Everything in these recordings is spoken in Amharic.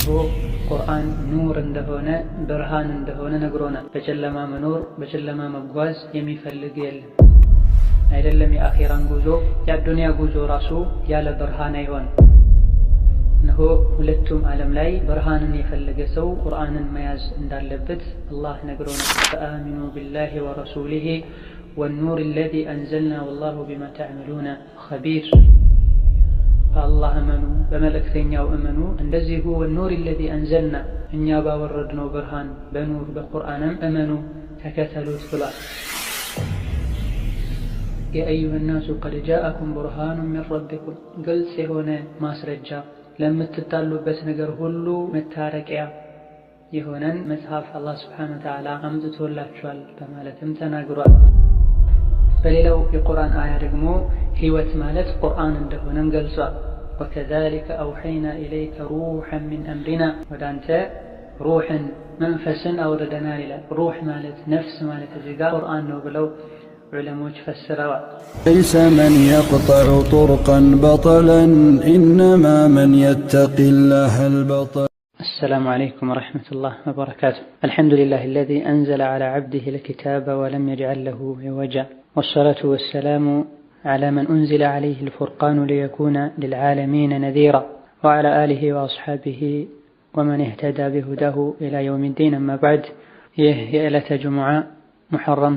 እነሆ ቁርአን ኑር እንደሆነ ብርሃን እንደሆነ ነግሮናል። በጨለማ መኖር በጨለማ መጓዝ የሚፈልግ የለም። አይደለም የአኺራን ጉዞ የአዱንያ ጉዞ ራሱ ያለ ብርሃን አይሆንም። እነሆ ሁለቱም ዓለም ላይ ብርሃንን የፈለገ ሰው ቁርአንን መያዝ እንዳለበት አላህ ነግሮናል። ፈአሚኑ ቢላሂ ወረሱሊሂ ወኑር አለዚ አንዘልና ወላሁ ቢማ ተዕመሉነ ኸቢር። በአላህ እመኑ በመልእክተኛው እመኑ፣ እንደዚሁ ወኑር አለዚ አንዘልና እኛ ባወረድነው ብርሃን በኑር በቁርአንም እመኑ ተከተሉት ብሏል። ያ አዩሃ ናሱ ቀድ ጃአኩም ቡርሃኑን ሚን ረቢኩም፣ ግልጽ የሆነ ማስረጃ ለምትጣሉበት ነገር ሁሉ መታረቂያ የሆነን መጽሐፍ አላህ ሱብሓነሁ ወተዓላ አምጥቶላችኋል በማለትም ተናግሯል። በሌላው የቁርአን አያ ደግሞ ህይወት ማለት ቁርአን እንደሆነም ገልጿል። ወከዛሊከ አውሐይና ኢለይከ ሩሐን ሚን አምሪና፣ ወደ አንተ ሩሕን መንፈስን አውርደናል ይላል። ሩሕ ማለት ነፍስ ማለት እዚህ ጋር ቁርአን ነው ብለው ዑለሞች ፈስረዋል። ليس من يقطع طرقا بطلا إنما من يتقي الله البطل. السلام عليكم ورحمة الله وبركاته. الحمد لله الذي أنزل على عبده الكتاب ولم يجعل له عوجا، والصلاة والسلام على من أنزل عليه الفرقان ليكون للعالمين نذيرا، وعلى آله وأصحابه ومن اهتدى بهداه إلى يوم الدين. أما بعد، يا جمعة محرم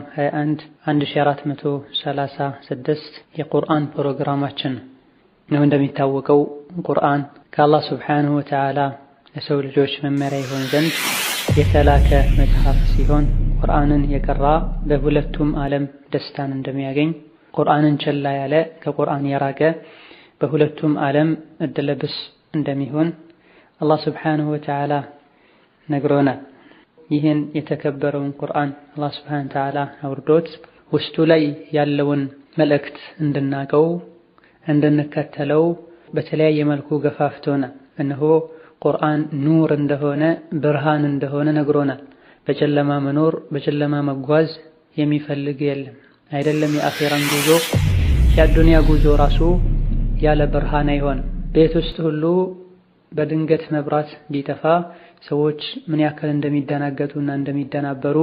1436 የቁርአን ፕሮግራማችን ነው። እንደሚታወቀው ቁርአን ከአላህ ሱብሓነሁ ወተዓላ ለሰው ልጆች መመሪያ ይሆን ዘንድ የተላከ መጽሐፍ ሲሆን ቁርአንን የቀራ በሁለቱም ዓለም ደስታን እንደሚያገኝ፣ ቁርአንን ቸላ ያለ ከቁርአን የራቀ በሁለቱም ዓለም እድለብስ እንደሚሆን አላህ ሱብሓነሁ ወተዓላ ነግሮናል። ይህን የተከበረውን ቁርአን አላህ ሱብሓነሁ ወተዓላ አውርዶት ውስጡ ላይ ያለውን መልእክት እንድናቀው እንድንከተለው በተለያየ መልኩ ገፋፍቶናል። እነሆ ቁርአን ኑር እንደሆነ ብርሃን እንደሆነ ነግሮናል። በጨለማ መኖር በጨለማ መጓዝ የሚፈልግ የለም። አይደለም የአኺራን ጉዞ የአዱንያ ጉዞ ራሱ ያለ ብርሃን አይሆንም። ቤት ውስጥ ሁሉ በድንገት መብራት ቢጠፋ ሰዎች ምን ያክል እንደሚደናገጡና እንደሚደናበሩ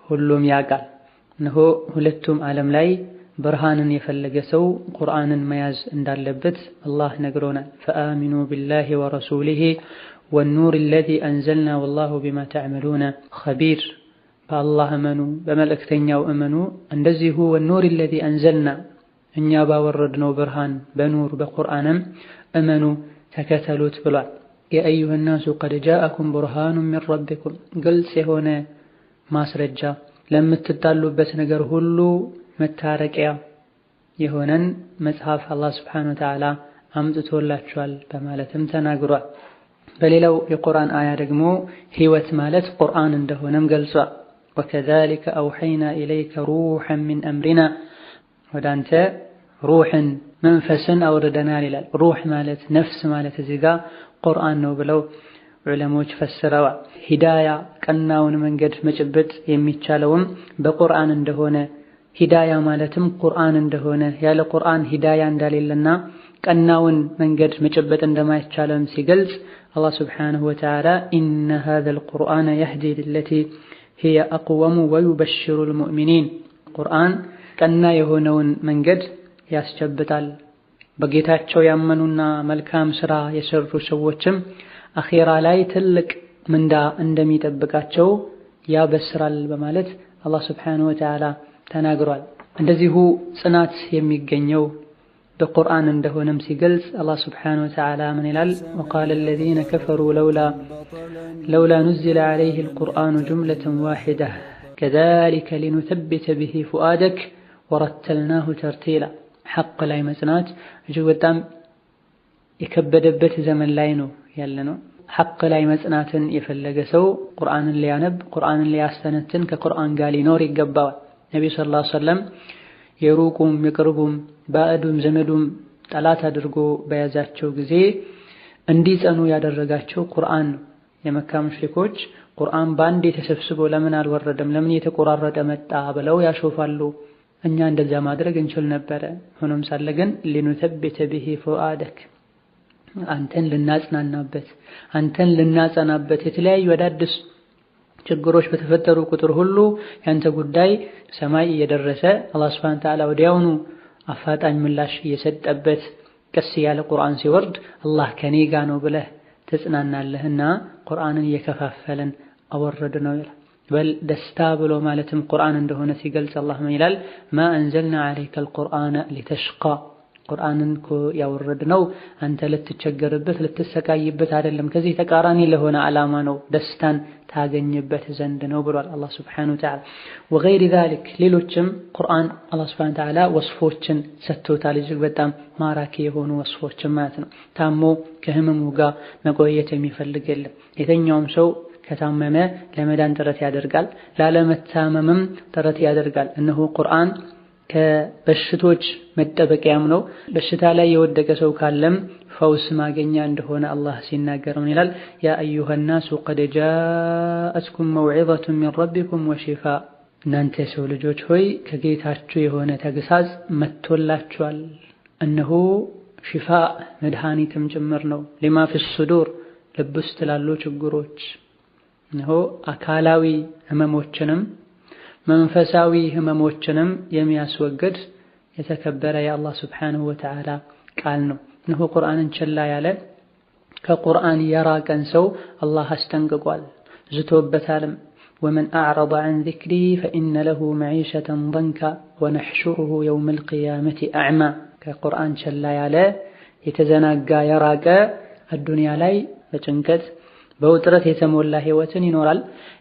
ሁሉም ያውቃል። እነሆ ሁለቱም ዓለም ላይ ብርሃንን የፈለገ ሰው ቁርአንን መያዝ እንዳለበት አላህ ነግሮናል። ፈአሚኑ ቢላሂ ወረሱሊሂ ወኑር አለዚ አንዘልና ወላሁ ቢማ ተዕመሉነ ኸቢር። በአላህ እመኑ በመልእክተኛው እመኑ፣ እንደዚሁ ወኑር አለዚ አንዘልና እኛ ባወረድነው ብርሃን በኑር በቁርአንም እመኑ ተከተሉት ብሏል። ያ አዩሃ ናሱ ቀድ ጃአኩም ቡርሃኑን ሚን ረቢኩም፣ ግልጽ የሆነ ማስረጃ ለምትጣሉበት ነገር ሁሉ መታረቂያ የሆነን መጽሐፍ አላህ ሱብሓነሁ ወተዓላ አምጥቶላችኋል በማለትም ተናግሯል። በሌላው የቁርአን አያ ደግሞ ህይወት ማለት ቁርአን እንደሆነም ገልጿል። ወከዛሊከ አውሐይና ኢለይከ ሩሐን ሚን አምሪና፣ ወደ አንተ ሩሕን መንፈስን አውርደናል ይላል። ሩሕ ማለት ነፍስ ማለት እዚህ ጋር ቁርአን ነው ብለው ዑለሞች ፈስረዋል። ሂዳያ ቀናውን መንገድ መጨበጥ የሚቻለውም በቁርአን እንደሆነ፣ ሂዳያ ማለትም ቁርአን እንደሆነ፣ ያለ ቁርአን ሂዳያ እንደሌለና ቀናውን መንገድ መጨበጥ እንደማይቻለም ሲገልጽ አላህ ሱብሓነሁ ወተዓላ ኢነ ሃዘል ቁርአነ የህዲ ሊለቲ ሂየ አቅወሙ ወዩበሽሩል ሙእሚኒን፣ ቁርአን ቀና የሆነውን መንገድ ያስጨብጣል። በጌታቸው ያመኑና መልካም ሥራ የሰሩ ሰዎችም አኺራ ላይ ትልቅ ምንዳ እንደሚጠብቃቸው ያበስራል በማለት አላህ ሱብሓነሁ ወተዓላ ተናግሯል። እንደዚሁ ጽናት የሚገኘው በቁርአን እንደሆነም ሲገልጽ አላህ ሱብሓነሁ ወተዓላ ምን ይላል? ወቃለ አለዚነ ከፈሩ ለውላ ኑዚለ ዐለይሂ አልቁርአኑ ጁምለተን ዋሂዳ ከዛሊከ ሊኑተቢተ ቢሂ ፉአደክ ወረተልናሁ ተርቲላ። ሐቅ ላይ መጽናት እጅግ በጣም የከበደበት ዘመን ላይ ነው ያለነው። ሐቅ ላይ መጽናትን የፈለገ ሰው ቁርአንን ሊያነብ ቁርአንን ሊያስተነትን ከቁርአን ጋር ሊኖር ይገባዋል። ነብዩ ሰለላሁ ዐለይሂ ወሰለም የሩቁም የቅርቡም ባዕዱም ዘመዱም ጠላት አድርጎ በያዛቸው ጊዜ እንዲጸኑ ያደረጋቸው ቁርአን ነው። የመካ ሙሽሪኮች ቁርአን ባንዴ ተሰብስቦ ለምን አልወረደም ለምን የተቆራረጠ መጣ ብለው ያሾፋሉ። እኛ እንደዛ ማድረግ እንችል ነበረ። ሆኖም ሳለ ግን ሊኑተቢተ ቢሂ ፉአደክ አንተን ልናጽናናበት አንተን ልናጸናበት የተለያዩ አዳዲስ ችግሮች በተፈጠሩ ቁጥር ሁሉ ያንተ ጉዳይ ሰማይ እየደረሰ አላህ Subhanahu Ta'ala ወዲያውኑ አፋጣኝ ምላሽ እየሰጠበት ቀስ ያለ ቁርአን ሲወርድ አላህ ከኔ ጋር ነው ብለህ ተጽናናለህና ቁርአንን እየከፋፈለን አወረድነው ይላል። በል ደስታ ብሎ ማለትም ቁርአን እንደሆነ ሲገልጽ አላህ ምን ይላል? ማ አንዘልና ዐለይከል ቁርአነ ሊተሽቃ ቁርአንን እኮ ያወረድነው አንተ ልትቸገርበት ልትሰቃይበት አይደለም፣ ከዚህ ተቃራኒ ለሆነ ዓላማ ነው፣ ደስታን ታገኝበት ዘንድ ነው ብሏል አላህ Subhanahu Wa Ta'ala። ወገይሪ ዛሊክ ሌሎችም ቁርአን አላህ Subhanahu Wa Ta'ala ወስፎችን ሰጥቶታል፣ እጅግ በጣም ማራኪ የሆኑ ወስፎችን ማለት ነው። ታሞ ከህመሙ ጋር መቆየት የሚፈልግ የለም። የተኛውም ሰው ከታመመ ለመዳን ጥረት ያደርጋል፣ ላለመታመምም ጥረት ያደርጋል። እነሆ ቁርአን ከበሽቶች መጠበቂያም ነው። በሽታ ላይ የወደቀ ሰው ካለም ፈውስ ማግኛ እንደሆነ አላህ ሲናገር ምን ይላል? ያ አዩሃ الناس قد جاءتكم موعظة من ربكم وشفاء እናንተ የሰው ልጆች ሆይ ከጌታችሁ የሆነ ተግሳጽ መጥቶላችኋል። እነሆ ሽፋ መድኃኒትም ጭምር ነው። ሊማ ፊ الصدور ልብ ውስጥ ላሉ ችግሮች እነሆ አካላዊ ህመሞችንም መንፈሳዊ ህመሞችንም የሚያስወግድ የተከበረ የአላህ Subhanahu Wa Ta'ala ቃል ነው። እነሆ ቁርአንን ችላ ያለ ከቁርአን የራቀን ሰው አላህ አስጠንቅቋል፣ ዝቶበታልም። ወመን አዕረض عن ذكري فإن له معيشة ضنكا ونحشره يوم القيامة أعمى ከቁርአን ችላ ያለ የተዘናጋ የራቀ አዱንያ ላይ በጭንቀት በውጥረት የተሞላ ህይወትን ይኖራል።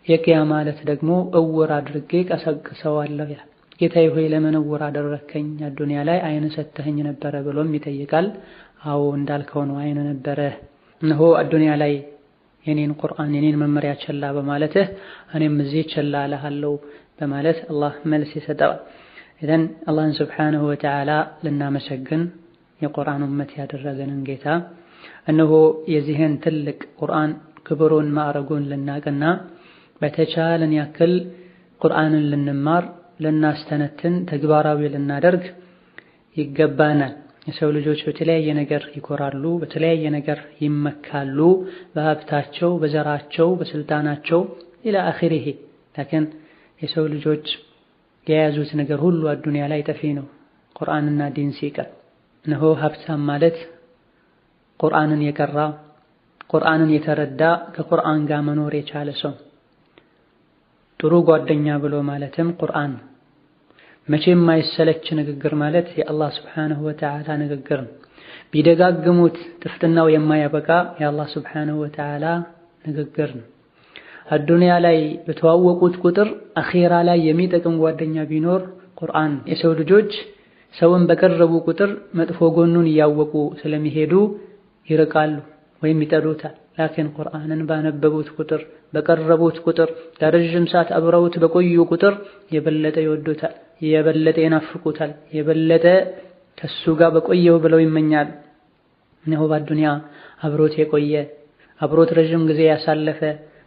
የቂያማ ዕለት ደግሞ እውር አድርጌ ቀሰቅሰዋለሁ ይላል። ጌታዬ ሆይ ለምን እውር አደረከኝ? አዱንያ ላይ አይን ሰተኸኝ ነበረ ብሎም ይጠይቃል። አዎ እንዳልከው ነው፣ አይን ነበረ። እነሆ አዱንያ ላይ የኔን ቁርአን የኔን መመሪያ ቸላ በማለትህ እኔም እዚህ ቸላ እልሃለሁ በማለት አላህ መልስ ይሰጠዋል። ኢዘን አላህን Subhanahu Wa Ta'ala ልናመሰግን የቁርአን ኡመት ያደረገንን ጌታ እነሆ የዚህን ትልቅ ቁርአን ክብሩን ማዕረጉን ልናቅና በተቻለን ያክል ቁርአንን ልንማር ልናስተነትን ተግባራዊ ልናደርግ ይገባናል። የሰው ልጆች በተለያየ ነገር ይኮራሉ፣ በተለያየ ነገር ይመካሉ፣ በሀብታቸው፣ በዘራቸው፣ በስልጣናቸው ኢላ አኺሪሂ። ላኪን የሰው ልጆች የያዙት ነገር ሁሉ አዱንያ ላይ ጠፊ ነው፣ ቁርአንና ዲን ሲቀር። እነሆ ሀብታም ማለት ቁርአንን የቀራ ቁርአንን የተረዳ ከቁርአን ጋር መኖር የቻለ ሰው። ጥሩ ጓደኛ ብሎ ማለትም ቁርአን መቼም የማይሰለች ንግግር ማለት የአላህ Subhanahu Wa Ta'ala ንግግር ነው። ቢደጋግሙት ጥፍጥናው የማያበቃ የአላህ Subhanahu Wa Ta'ala ንግግር ነው። አዱንያ ላይ በተዋወቁት ቁጥር አኺራ ላይ የሚጠቅም ጓደኛ ቢኖር ቁርአን። የሰው ልጆች ሰውን በቀረቡ ቁጥር መጥፎ ጎኑን እያወቁ ስለሚሄዱ ይርቃሉ ወይም ይጠሉታል። ላኪን ቁርአንን ባነበቡት ቁጥር በቀረቡት ቁጥር ለረጅም ሰዓት አብረውት በቆዩ ቁጥር የበለጠ ይወዱታል፣ የበለጠ ይናፍቁታል፣ የበለጠ ከሱ ጋር በቆየው ብለው ይመኛል። እነሆ በአዱንያ አብሮት የቆየ አብሮት ረጅም ጊዜ ያሳለፈ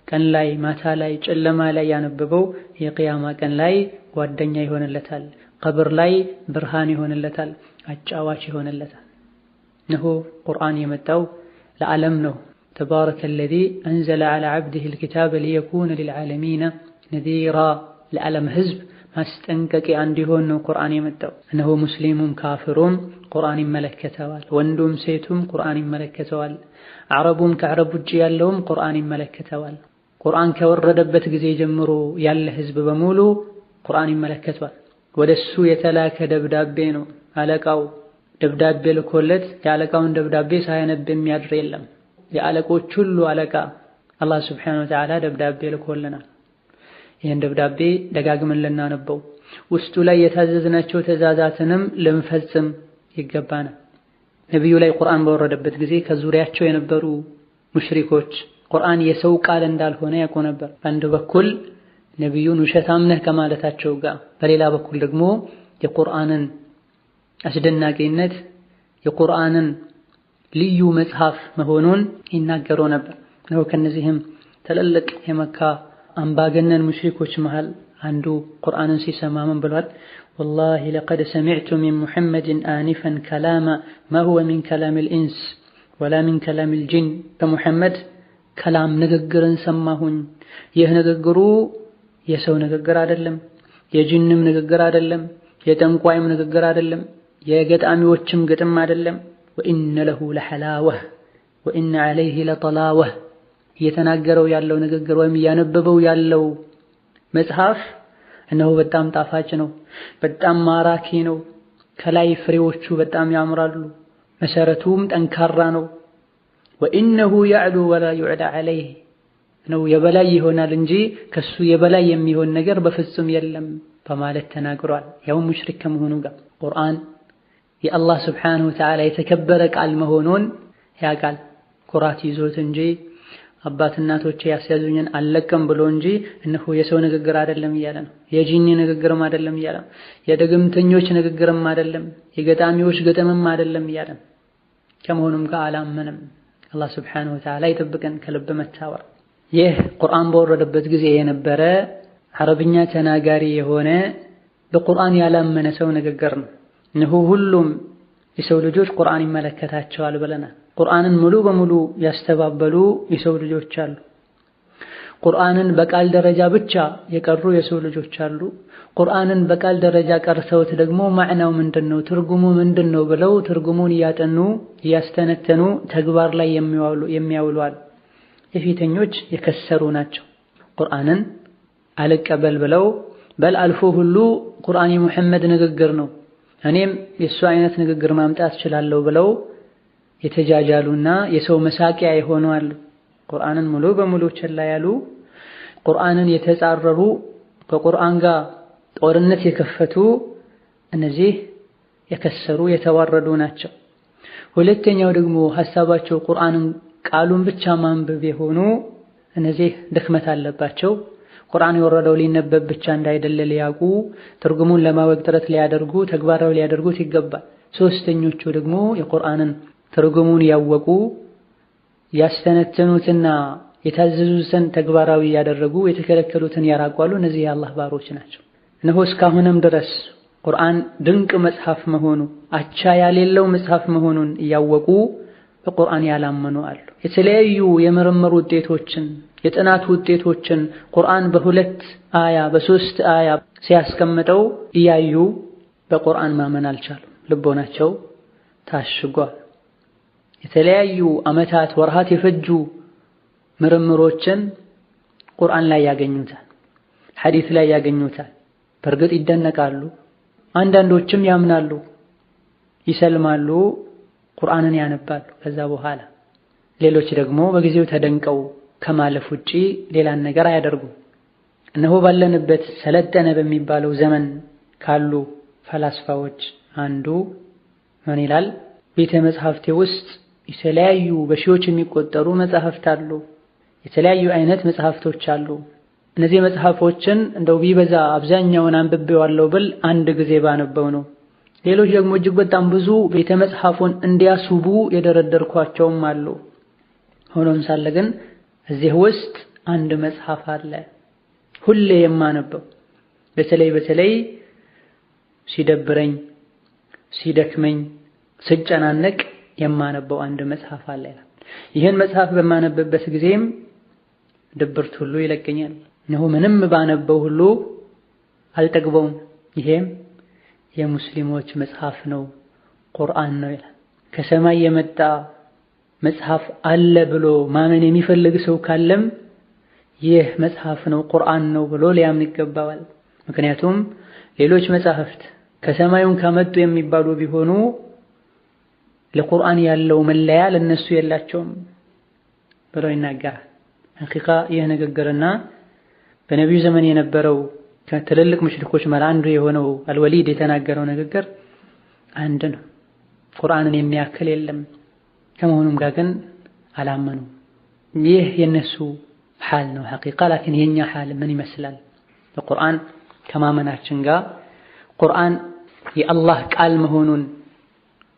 ቀን ላይ ማታ ላይ ጨለማ ላይ ያነበበው የቂያማ ቀን ላይ ጓደኛ ይሆንለታል፣ ቀብር ላይ ብርሃን ይሆንለታል፣ አጫዋች ይሆንለታል። እነሆ ቁርአን የመጣው ለዓለም ነው። ተባረከ አለዚ አንዘለ ዐላ ዐብዲሂ አልኪታበ ሊየኩነ ሊልዓለሚነ ነዚራ። ለዓለም ህዝብ ማስጠንቀቂያ እንዲሆን ነው ቁርአን የመጣው። እነሆ ሙስሊሙም ካፍሩም ቁርአን ይመለከተዋል፣ ወንዱም ሴቱም ቁርአን ይመለከተዋል፣ አረቡም ከአረብ ውጭ ያለውም ቁርአን ይመለከተዋል። ቁርአን ከወረደበት ጊዜ ጀምሮ ያለ ህዝብ በሙሉ ቁርአን ይመለከተዋል። ወደሱ የተላከ ደብዳቤ ነው። አለቃው ደብዳቤ ልኮለት የአለቃውን ደብዳቤ ሳያነብ የሚያድር የለም። የአለቆች ሁሉ አለቃ አላህ Subhanahu Wa Ta'ala ደብዳቤ ልኮልናል። ይህን ደብዳቤ ደጋግመን ልናነበው ውስጡ ላይ የታዘዝናቸው ትዕዛዛትንም ልንፈጽም ይገባናል። ነብዩ ላይ ቁርአን በወረደበት ጊዜ ከዙሪያቸው የነበሩ ሙሽሪኮች ቁርአን የሰው ቃል እንዳልሆነ ያውቁ ነበር። በአንድ በኩል ነብዩን ውሸታም ነህ ከማለታቸው ጋር፣ በሌላ በኩል ደግሞ የቁርአንን አስደናቂነት የቁርአንን ልዩ መጽሐፍ መሆኑን ይናገሩ ነበር። ነው ከነዚህም ትልልቅ የመካ አምባገነን ሙሽሪኮች መሃል አንዱ ቁርአንን ሲሰማ ምን ብሏል? ወላሂ ለቀድ ሰሚዕቱ ሚን ሙሐመድን አኒፈን ከላማ ማ ሁወ ሚን ከላሚል ኢንስ ወላ ሚን ከላሚል ጂን ከሙሐመድ ከላም ንግግርን ሰማሁኝ። ይህ ንግግሩ የሰው ንግግር አይደለም፣ የጂንም ንግግር አይደለም፣ የጠንቋይም ንግግር አይደለም፣ የገጣሚዎችም ግጥም አይደለም። ወኢነ ለሁ ለሐላወህ ወኢነ ዐለይሂ ለጠላወህ እየተናገረው ያለው ንግግር ወይም እያነበበው ያለው መጽሐፍ እነሆ በጣም ጣፋጭ ነው፣ በጣም ማራኪ ነው። ከላይ ፍሬዎቹ በጣም ያምራሉ፣ መሰረቱም ጠንካራ ነው። ወኢነሁ ያዕሉ ወላ ዩዕላ ዐለይህ ነው የበላይ ይሆናል እንጂ ከሱ የበላይ የሚሆን ነገር በፍጹም የለም በማለት ተናግሯል። ያው ሙሽሪክ ከመሆኑ ጋር ቁርአን የአላህ ስብሓነሁ ወተዓላ የተከበረ ቃል መሆኑን ያውቃል። ኩራት ይዞት እንጂ አባት እናቶቼ ያስያዙኝን አልለቀም ብሎ እንጂ እነሆ የሰው ንግግር አይደለም እያለ ነው። የጂኒ ንግግርም አይደለም እያለ ነው። የድግምተኞች ንግግርም አይደለም፣ የገጣሚዎች ግጥምም አይደለም እያለ ነው። ከመሆኑም ጋር አላመንም። አላህ ስብሓነሁ ወተዓላ ይጠብቀን ከልብ መታወር። ይህ ቁርአን በወረደበት ጊዜ የነበረ አረብኛ ተናጋሪ የሆነ በቁርአን ያላመነ ሰው ንግግር ነው። እነሆ ሁሉም የሰው ልጆች ቁርአን ይመለከታቸዋል ብለናል። ቁርአንን ሙሉ በሙሉ ያስተባበሉ የሰው ልጆች አሉ። ቁርአንን በቃል ደረጃ ብቻ የቀሩ የሰው ልጆች አሉ። ቁርአንን በቃል ደረጃ ቀርተውት ደግሞ ማዕናው ምንድነው፣ ትርጉሙ ምንድነው ብለው ትርጉሙን እያጠኑ እያስተነተኑ ተግባር ላይ የሚያውሉ አሉ። የፊተኞች የከሰሩ ናቸው። ቁርአንን አልቀበል ብለው በል አልፎ ሁሉ ቁርአን የሙሐመድ ንግግር ነው እኔም የሱ አይነት ንግግር ማምጣት እችላለሁ ብለው የተጃጃሉና የሰው መሳቂያ የሆኑ አሉ። ቁርአንን ሙሉ በሙሉ ችላ ያሉ፣ ቁርአንን የተጻረሩ፣ ከቁርአን ጋር ጦርነት የከፈቱ እነዚህ የከሰሩ የተዋረዱ ናቸው። ሁለተኛው ደግሞ ሐሳባቸው ቁርአንን ቃሉን ብቻ ማንበብ የሆኑ እነዚህ ድክመት አለባቸው። ቁርአን የወረደው ሊነበብ ብቻ እንዳይደለ ሊያውቁ፣ ትርጉሙን ለማወቅ ጥረት ሊያደርጉ፣ ተግባራዊ ሊያደርጉት ይገባል። ሶስተኞቹ ደግሞ የቁርአንን ትርጉሙን ያወቁ፣ ያስተነተኑትና የታዘዙትን ተግባራዊ ያደረጉ፣ የተከለከሉትን ያራቋሉ። እነዚህ የአላህ ባሮች ናቸው። እነሆ እስካሁንም ድረስ ቁርአን ድንቅ መጽሐፍ መሆኑ አቻ ያሌለው መጽሐፍ መሆኑን እያወቁ በቁርአን ያላመኑ አሉ። የተለያዩ የምርምር ውጤቶችን የጥናት ውጤቶችን ቁርአን በሁለት አያ በሶስት አያ ሲያስቀምጠው እያዩ በቁርአን ማመን አልቻሉም። ልቦናቸው ታሽጓል። የተለያዩ ዓመታት ወርሃት የፈጁ ምርምሮችን ቁርአን ላይ ያገኙታል፣ ሐዲስ ላይ ያገኙታል። በእርግጥ ይደነቃሉ፣ አንዳንዶችም ያምናሉ፣ ይሰልማሉ፣ ቁርአንን ያነባሉ። ከዛ በኋላ ሌሎች ደግሞ በጊዜው ተደንቀው ከማለፍ ውጪ ሌላን ነገር አያደርጉም። እነሆ ባለንበት ሰለጠነ በሚባለው ዘመን ካሉ ፈላስፋዎች አንዱ ምን ይላል? ቤተ መጽሐፍቴ ውስጥ የተለያዩ በሺዎች የሚቆጠሩ መጽሐፍት አሉ። የተለያዩ አይነት መጽሐፍቶች አሉ። እነዚህ መጽሐፎችን እንደው ቢበዛ አብዛኛውን አንብቤዋለሁ ብል አንድ ጊዜ ባነበው ነው። ሌሎች ደግሞ እጅግ በጣም ብዙ ቤተ መጽሐፉን እንዲያስቡ የደረደርኳቸውም አሉ። ሆኖም ሳለ ግን እዚህ ውስጥ አንድ መጽሐፍ አለ ሁሌ የማነበው፣ በተለይ ሲደብረኝ፣ ሲደክመኝ፣ ስጨናነቅ የማነበው አንድ መጽሐፍ አለ። ይህን መጽሐፍ በማነበበት ጊዜም ድብርት ሁሉ ይለቀኛል። እነሆ ምንም ባነበው ሁሉ አልጠግበውም። ይሄም የሙስሊሞች መጽሐፍ ነው፣ ቁርአን ነው ይላል። ከሰማይ የመጣ መጽሐፍ አለ ብሎ ማመን የሚፈልግ ሰው ካለም ይህ መጽሐፍ ነው ቁርአን ነው ብሎ ሊያምን ይገባዋል። ምክንያቱም ሌሎች መጽሐፍት ከሰማዩን ከመጡ የሚባሉ ቢሆኑ ለቁርአን ያለው መለያ ለነሱ የላቸውም ብሎ ይናገራል። ሐቂቃ ይህ ንግግርና በነቢዩ ዘመን የነበረው ከትልልቅ ሙሽሪኮች መሃል አንዱ የሆነው አልወሊድ የተናገረው ንግግር አንድ ነው። ቁርአንን የሚያክል የለም። ከመሆኑም ጋር ግን አላመኑ። ይህ የነሱ ሐል ነው ሐቂቃ። ላኪን የኛ ሐል ምን ይመስላል? በቁርአን ከማመናችን ጋር ቁርአን የአላህ ቃል መሆኑን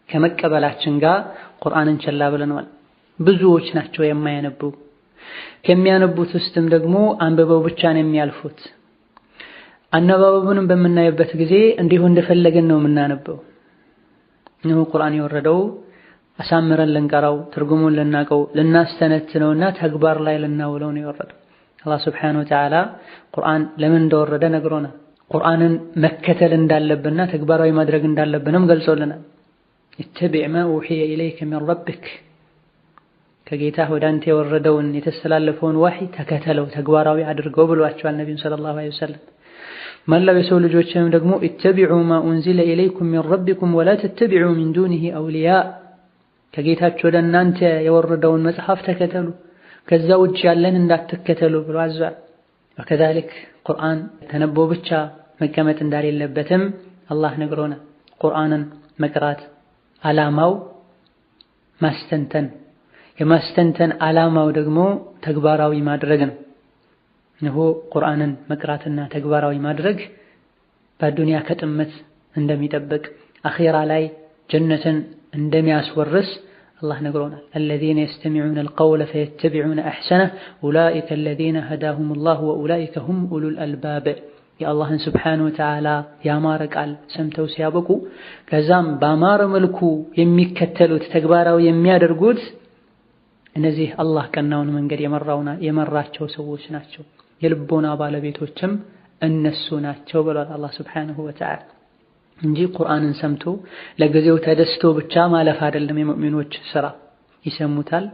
ከመቀበላችን ጋር ቁርአንን ቸላ ብለናል። ብዙዎች ናቸው የማያነቡ። ከሚያነቡት ውስጥም ደግሞ አንብበው ብቻ ነው የሚያልፉት። አነባበቡንም በምናይበት ጊዜ እንዲሁ እንደፈለገን ነው የምናነበው። ነው ቁርአን የወረደው አሳምረን ልንቀራው ትርጉሙን ልናቀው ልናስተነትነውና ተግባር ላይ ልናውለው ነው የወረደው። አላህ ሱብሓነሁ ወተዓላ ቁርአን ለምን እንደወረደ ነግሮናል። ቁርአንን መከተል እንዳለብንና ተግባራዊ ማድረግ እንዳለብንም ገልጾልናል። ኢተቢዕ ማ ኡሒየ ኢለይከ ሚን ረቢክ፣ ከጌታህ ወደ አንተ የወረደውን የተስተላለፈውን ወሕይ ተከተለው ተግባራዊ አድርገው ብሏቸዋል ነቢዩ ሰለላሁ ዐለይሂ ወሰለም። መላው የሰው ልጆችም ደግሞ ኢተቢዑ ማ ኡንዚለ ኢለይኩም ሚን ረቢኩም ወላ ተተቢዑ ሚን ዱኒሂ አውሊያ፣ ከጌታችሁ ወደ እናንተ የወረደውን መጽሐፍ ተከተሉ ከዛ ውጭ ያለን እንዳትከተሉ ብሎ አዟል። ወከዛሊክ ቁርአን ተነቦ ብቻ መቀመጥ እንዳሌለበትም አላህ ነግሮናል። ቁርአንን መቅራት ዓላማው ማስተንተን፣ የማስተንተን ዓላማው ደግሞ ተግባራዊ ማድረግ ነው። እነሆ ቁርአንን መቅራትና ተግባራዊ ማድረግ በዱንያ ከጥመት እንደሚጠብቅ አኺራ ላይ ጀነትን እንደሚያስወርስ አላህ ነግሮናል። الذين يستمعون القول فيتبعون أحسنه أولئك الذين هداهم الله وأولئك هم أولو الألباب። የአላህን ሱብሓነሁ ወተዓላ ያማረ ቃል ሰምተው ሲያበቁ ከዛም በአማረ መልኩ የሚከተሉት ተግባራዊ የሚያደርጉት እነዚህ አላህ ቀናውን መንገድ የመራቸው ሰዎች ናቸው፣ የልቦና ባለቤቶችም እነሱ ናቸው ብሏል አላህ ሱብሓነሁ ወተዓላ። እንጂ ቁርአንን ሰምቶ ለጊዜው ተደስቶ ብቻ ማለፍ አይደለም የሙእሚኖች ስራ። ይሰሙታል፣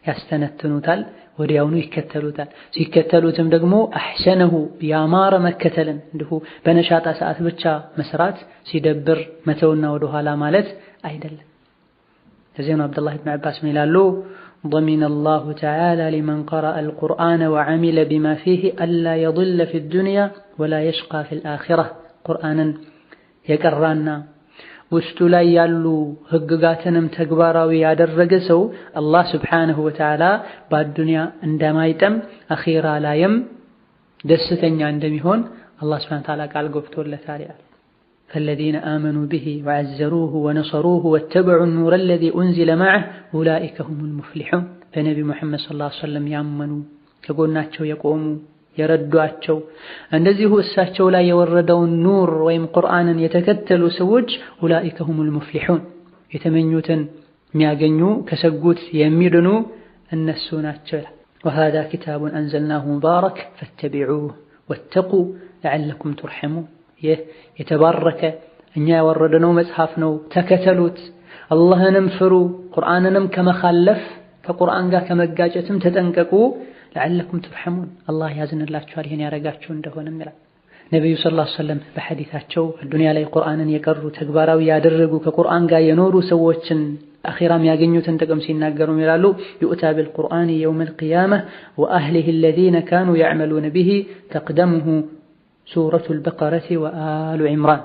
ያስተነትኑታል፣ ወዲያውኑ ይከተሉታል። ሲከተሉትም ደግሞ አሕሰነሁ ያማረ መከተልን እንዲሁ በነሻጣ ሰዓት ብቻ መስራት፣ ሲደብር መተውና ወደ ኋላ ማለት አይደለም። እዚያው አብዱላህ ኢብኑ አባስ ይላሉ ضمن الله تعالى لمن قرأ القرآن وعمل بما فيه ألا يضل في الدنيا ولا يشقى في الآخرة. قرآنا የቀራና ውስጡ ላይ ያሉ ህግጋትንም ተግባራዊ ያደረገ ሰው አላህ ሱብሓነሁ ወተዓላ በዱንያ እንደማይጠም አኺራ ላይም ደስተኛ እንደሚሆን አላህ ሱብሓነሁ ወተዓላ ቃል ገብቶለታል። فالذين آمنوا به وعزروه ونصروه واتبعوا النور الذي أنزل معه أولئك هم المفلحون. فنبي محمد صلى الله عليه وسلم ያመኑ ከጎናቸው የቆሙ የረዷቸው እንደዚሁ እሳቸው ላይ የወረደውን ኑር ወይም ቁርአንን የተከተሉ ሰዎች ኡላኢከ ሁሙል ሙፍሊሑን የተመኙትን የሚያገኙ ከሰጉት የሚድኑ እነሱ ናቸው። وهذا كتاب أنزلناه مبارك فاتبعوه واتقوا لعلكم ترحمون. ይህ የተባረከ እኛ ያወረድነው መጽሐፍ ነው፣ ተከተሉት፣ አላህንም ፍሩ፣ ቁርአንንም ከመኻለፍ ከቁርአን ጋር ከመጋጨትም ተጠንቀቁ لعلكم ترحمون الله ያዝንላችኋል ይሄን ያረጋችሁ እንደሆነም ይላል ነብዩ ሰለላሁ ዐለይሂ ወሰለም በሐዲታቸው ዱንያ ላይ ቁርአንን የቀሩ ተግባራዊ ያደረጉ ከቁርአን ጋር የኖሩ ሰዎችን አኺራም ያገኙትን ጥቅም ሲናገሩ ይላሉ يؤتى بالقرآن يوم القيامة وأهله الذين كانوا يعملون به تقدمه سورة البقرة وآل عمران.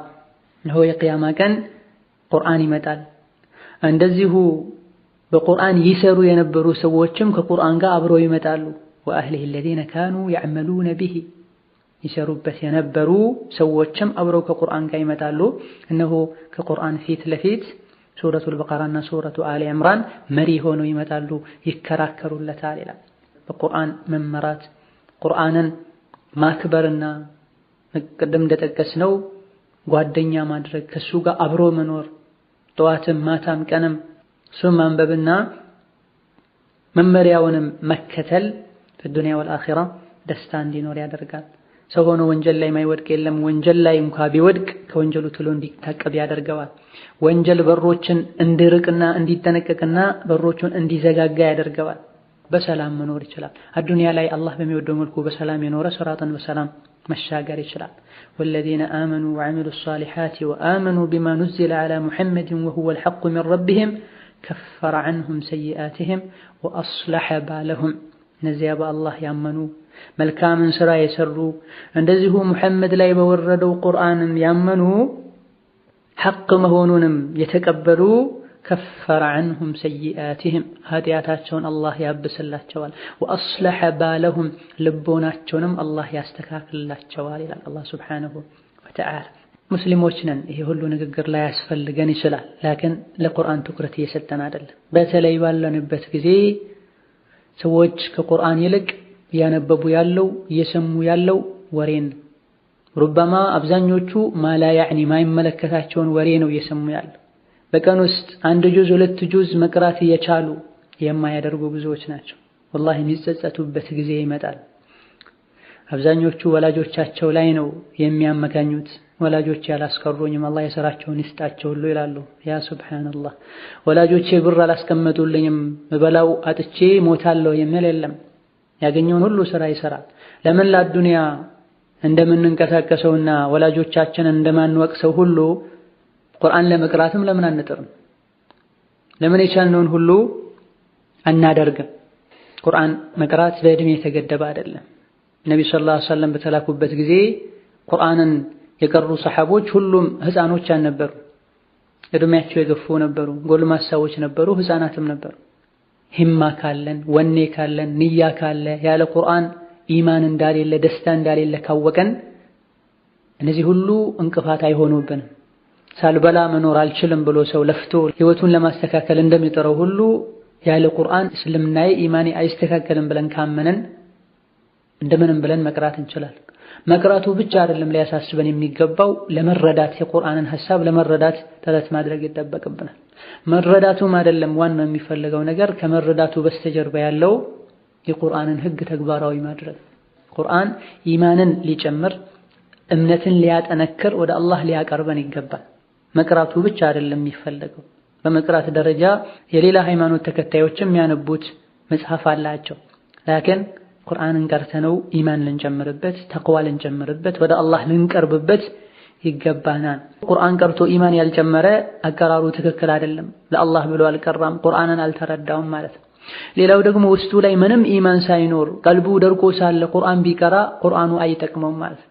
هو የቂያማ ቀን ቁርአን ይመጣል እንደዚሁ በቁርአን ይሰሩ የነበሩ ሰዎችም ከቁርአን ጋር አብረው ይመጣሉ። وأهله الذين كانوا يعملون به يسربت ينبروا سوتشم أبرو كقرآن كيمتالو إنه كقرآن فيت لفيت سورة البقرة سورة آل عمران مريهون يمتالو يكراكروا لتالي القرآن من مرات قرآنا ما كبرنا قدم دتكسنو ጓደኛ ማድረግ ከሱ ጋር አብሮ መኖር ጠዋትም ማታም ቀንም ሱም አንበብና መመሪያውንም መከተል በዱንያ ወልአኺራ ደስታ እንዲኖር ያደርጋል። ሰው ሆኖ ወንጀል ላይ ማይወድቅ የለም። ወንጀል ላይ እንኳን ቢወድቅ ከወንጀሉ ቶሎ እንዲታቀብ ያደርገዋል። ወንጀል በሮችን እንዲርቅና እንዲጠነቀቅና በሮቹን እንዲዘጋጋ ያደርገዋል። በሰላም መኖር ይችላል። አዱንያ ላይ አላህ በሚወደው መልኩ በሰላም የኖረ ሶራጥን በሰላም መሻገር ይችላል። والذين آمنوا وعملوا الصالحات وآمنوا بما نزل على محمد وهو الحق من ربهم كفر عنهم سيئاتهم وأصلح بالهم. نزيا بالله يامنوا መልካምን ስራ የሰሩ እንደዚሁ ሙሐመድ ላይ በወረደው ቁርአን ያመኑ ሐቅ መሆኑንም የተቀበሉ كفر عنهم سيئاتهم ኃጢአታቸውን አላህ ያብስላቸዋል። وأصلح بالهم ልቦናቸውንም አላህ ያስተካክልላቸዋል ይላል አላህ ሱብሓነሁ ወተዓላ። ሙስሊሞች ነን። ይሄ ሁሉ ንግግር ላይ ያስፈልገን ይችላል። ላኪን ለቁርአን ትኩረት እየሰጠን አይደለም። በተለይ ባለንበት ጊዜ ሰዎች ከቁርአን ይልቅ ያነበቡ ያለው እየሰሙ ያለው ወሬን ሩበማ አብዛኞቹ ማላ ያዕኒ ማይመለከታቸውን ወሬ ነው እየሰሙ ያለው። በቀን ውስጥ 1 ጁዝ 2 ጁዝ መቅራት እየቻሉ የማያደርጉ ብዙዎች ናቸው። ወላሂ የሚጸጸቱበት ጊዜ ይመጣል። አብዛኞቹ ወላጆቻቸው ላይ ነው የሚያመካኙት። ወላጆቼ ያላስቀሩኝም አላህ የሥራቸውን ይስጣቸው ሁሉ ይላሉ። ያ ሱብሃንአላህ፣ ወላጆቼ ብር አላስቀመጡልኝም በበላው አጥቼ ሞታለሁ የሚል የለም። ያገኘውን ሁሉ ስራ ይሰራል። ለምን ለዱንያ እንደምንንቀሳቀሰውና ወላጆቻችንን እንደማንወቅሰው ሁሉ ቁርአን ለመቅራትም ለምን አንጥርም? ለምን የቻልነውን ሁሉ አናደርግም? ቁርአን መቅራት በእድሜ የተገደበ አይደለም። ነብዩ ሰለላሁ ዐለይሂ ወሰለም በተላኩበት ጊዜ ቁርአንን የቀሩ ሰሐቦች ሁሉም ህፃኖች አልነበሩ። እድሜያቸው የገፉ ነበሩ፣ ጎልማሳዎች ነበሩ፣ ህፃናትም ነበሩ። ሂማ ካለን ወኔ ካለን ንያ ካለ ያለ ቁርአን ኢማን እንዳሌለ ደስታ እንዳሌለ ካወቀን እነዚህ ሁሉ እንቅፋት አይሆኑብንም። ሳልበላ መኖር አልችልም ብሎ ሰው ለፍቶ ህይወቱን ለማስተካከል እንደሚጠራው ሁሉ ያለ ቁርአን እስልምናዬ ኢማኔ አይስተካከልም ብለን ካመነን እንደምንም ብለን መቅራት እንችላለን። መቅራቱ ብቻ አይደለም ሊያሳስበን የሚገባው ለመረዳት የቁርአንን ሐሳብ ለመረዳት ጥረት ማድረግ ይጠበቅብናል። መረዳቱም አይደለም ዋናው የሚፈልገው ነገር ከመረዳቱ በስተጀርባ ያለው የቁርአንን ህግ ተግባራዊ ማድረግ። ቁርአን ኢማንን ሊጨምር እምነትን ሊያጠነክር ወደ አላህ ሊያቀርበን ይገባል። መቅራቱ ብቻ አይደለም የሚፈልገው። በመቅራት ደረጃ የሌላ ሃይማኖት ተከታዮችም የሚያነቡት መጽሐፍ አላቸው። ላኪን ቁርአንን ቀርተነው ኢማን ልንጨምርበት፣ ተቅዋ ልንጨምርበት፣ ወደ አላህ ልንቀርብበት ይገባናል። ቁርአን ቀርቶ ኢማን ያልጨመረ አቀራሩ ትክክል አይደለም፣ ለአላህ ብሎ አልቀራም፣ ቁርአንን አልተረዳውም ማለት ነው። ሌላው ደግሞ ውስጡ ላይ ምንም ኢማን ሳይኖር ቀልቡ ደርቆ ሳለ ቁርአን ቢቀራ ቁርአኑ አይጠቅመውም ማለት ነው።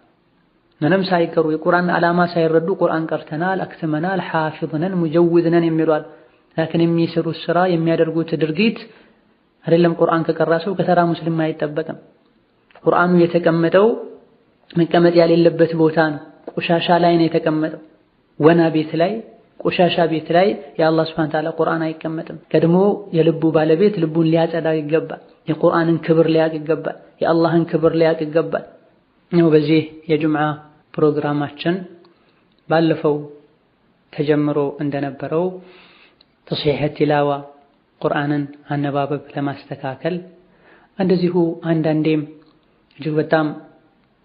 ምንም ሳይቀሩ የቁርአን ዓላማ ሳይረዱ ቁርአን ቀርተናል፣ አክትመናል፣ ሐፊዝ ነን፣ ሙጀዊዝ ነን የሚሏል። ላኪን የሚሰሩት ስራ የሚያደርጉት ድርጊት አይደለም ቁርአን ከቀራ ሰው ከተራ ሙስሊም አይጠበቅም። ቁርአኑ የተቀመጠው መቀመጥ ያሌለበት ቦታ ነው። ቆሻሻ ላይ ነው የተቀመጠው። ወና ቤት ላይ ቆሻሻ ቤት ላይ የአላህ ሱብሓነሁ ወተዓላ ቁርአን አይቀመጥም። ቀድሞ የልቡ ባለቤት ልቡን ሊያጸዳ ይገባል። የቁርአንን ክብር ሊያቅ ይገባል። የአላህን ክብር ሊያቅ ይገባል። ነው በዚህ የጁምዓ ፕሮግራማችን ባለፈው ተጀምሮ እንደነበረው ተስሒህ ቲላዋ ቁርአንን አነባበብ ለማስተካከል እንደዚሁ አንዳንዴም እጅግ በጣም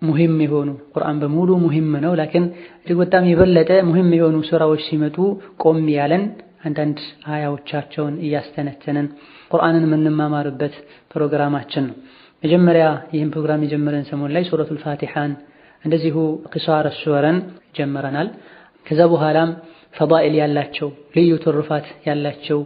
ሙሂም የሆኑ ቁርአን በሙሉ ሙሂም ነው፣ ላኪን እጅግ በጣም የበለጠ ሙሂም የሆኑ ሱራዎች ሲመጡ ቆም ያለን አንዳንድ አያዎቻቸውን እያስተነተንን ቁርአንን የምንማማርበት ፕሮግራማችን ነው። መጀመሪያ ይህን ፕሮግራም የጀመረን ሰሞን ላይ ሱረቱል ፋቲሃን እንደዚሁ ቂሳር ሱወረን ጀመረናል። ከዛ በኋላም ፈዳኢል ያላቸው ልዩ ትሩፋት ያላቸው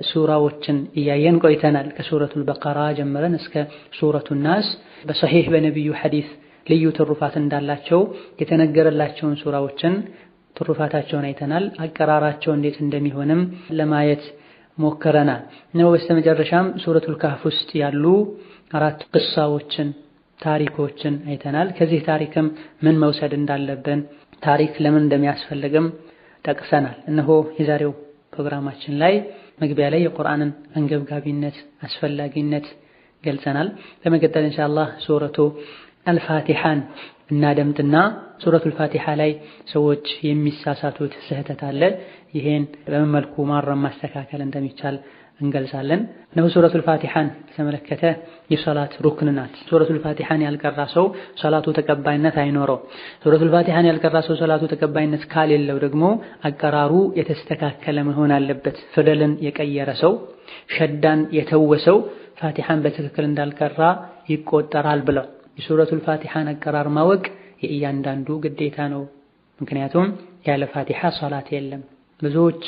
ሱራዎችን እያየን ቆይተናል። ከሱረቱል በቀራ ጀምረን እስከ ሱረቱን ናስ በሰሒህ በነብዩ ሐዲስ ልዩ ትሩፋት እንዳላቸው የተነገረላቸውን ሱራዎችን ትሩፋታቸውን አይተናል። አቀራራቸው እንዴት እንደሚሆንም ለማየት ሞክረናል ነው። በስተመጨረሻም ሱረቱል ካህፍ ውስጥ ያሉ 4 ቅሳዎችን ታሪኮችን አይተናል። ከዚህ ታሪክም ምን መውሰድ እንዳለብን ታሪክ ለምን እንደሚያስፈልግም ጠቅሰናል። እነሆ የዛሬው ፕሮግራማችን ላይ መግቢያ ላይ የቁርአንን አንገብጋቢነት አስፈላጊነት ገልጸናል። በመቀጠል ኢንሻአላህ ሱረቱ አልፋቲሃን እናደምጥና ሱረቱል ፋቲሃ ላይ ሰዎች የሚሳሳቱት ስህተት አለ። ይሄን በምን መልኩ ማረም ማስተካከል እንደሚቻል እንገልጻለን። ነው ሱረቱል ፋቲሃን ተመለከተ የሶላት ሩክን ናት። ሱረቱል ፋቲሃን ያልቀራ ሰው ሶላቱ ተቀባይነት አይኖረው። ሱረቱል ፋቲሃን ያልቀራ ሰው ሶላቱ ተቀባይነት ካሌለው ደግሞ አቀራሩ የተስተካከለ መሆን አለበት። ፊደልን የቀየረ ሰው ሸዳን የተወሰው ፋቲሃን በትክክል እንዳልቀራ ይቆጠራል ብለው የሱረቱል ፋቲሃን አቀራር ማወቅ የእያንዳንዱ ግዴታ ነው። ምክንያቱም ያለ ፋቲሃ ሶላት የለም። ብዙዎች